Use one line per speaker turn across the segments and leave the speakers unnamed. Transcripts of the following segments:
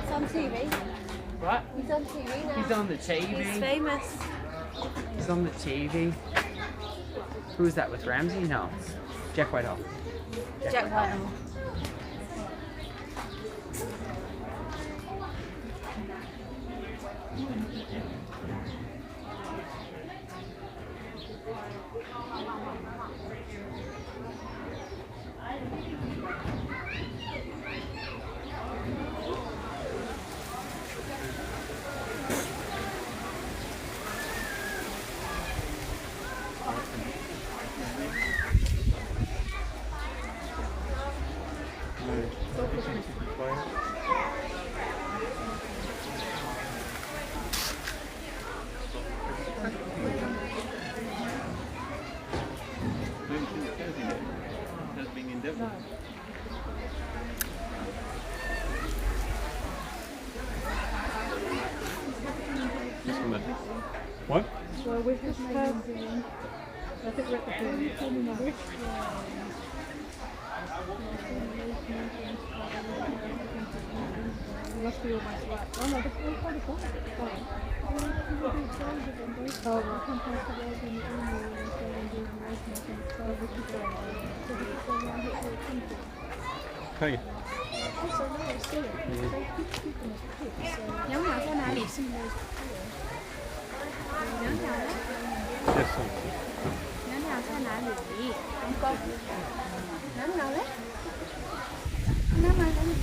It's on TV.
What?
He's on TV now.
He's on the TV.
He's famous.
He's on the TV. Who's that with Ramsey? No. Jack Whitehall.
Jack Whitehall.
What?
Well, we're just passing. I think we're at the beach. It must be almost right. Oh no, that's all quite a lot.
Hey.
Nhóm nào thế này? Nhóm nào đấy?
Yes.
Nhóm nào thế này nhỉ? Con. Nhóm nào đấy? Nhóm nào đấy nhỉ?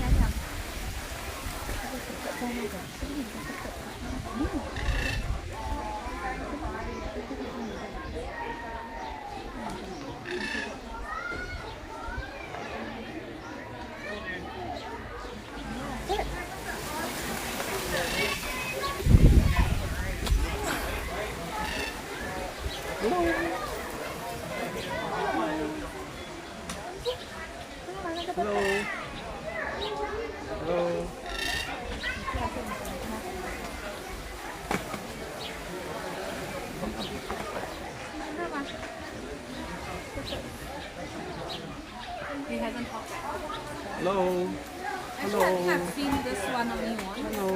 Hello. Hello.
He hasn't talked back.
Hello.
Actually, I think I've seen this one only once.
Hello.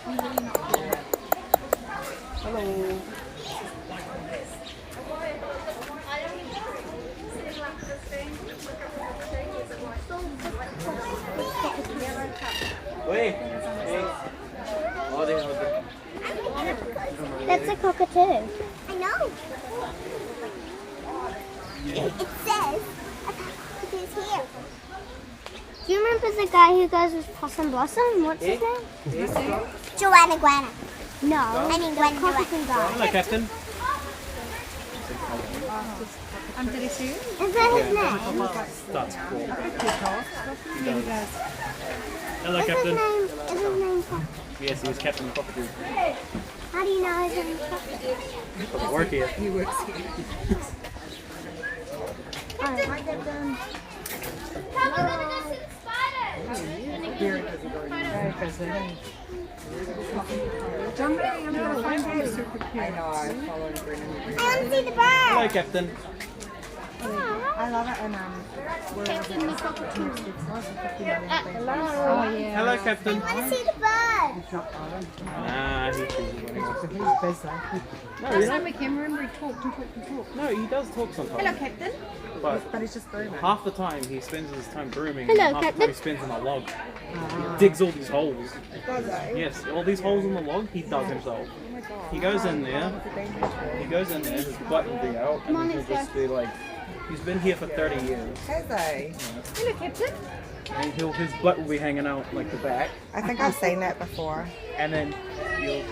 Usually not there.
Hello. Wait. Hey. Oh, they
That's a cockatoo. I know. It says a cockatoo's here. Do you remember the guy who goes with Possum Blossom? What's his name? Joanna Guana. No, I mean Gwen Cockatoo guy.
Hello, Captain.
I'm pretty sure.
Is that his name?
That's cool. Hello,
Is his
Captain.
name? Is his name?
Yes, he's Captain Cockatoo.
How do you know his name? Cockatoo?
Doesn't work here.
He works here.
Oh, I get them.
I'm gonna find him super cute.
I want to see the bird.
Hello, Captain.
I love it, and
Captain the Cockatoo.
oh yeah.
Hello, Captain.
I want to see the bird.
Ah, he's
Last time we came, remember he talked and talked and talked.
No, he does talk
Hello,
sometimes.
Captain.
But
he's just grooming.
half the time he spends his time grooming,
Hello,
and half the
Captain.
time he spends in a log. He digs all these holes. Yes, all these holes in the log he does himself. He goes in there, his butt will be out, and he'll just be like, he's been here for 30 years.
Has they?
Hello, Captain.
And his butt will be hanging out like the back,
I think I've seen that before.
and then you'll...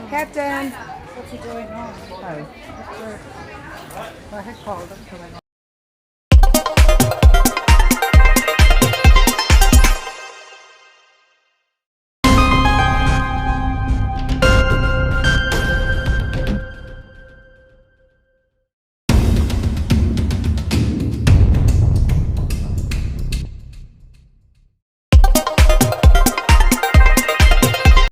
Captain! What's he doing home? Oh. I had called him.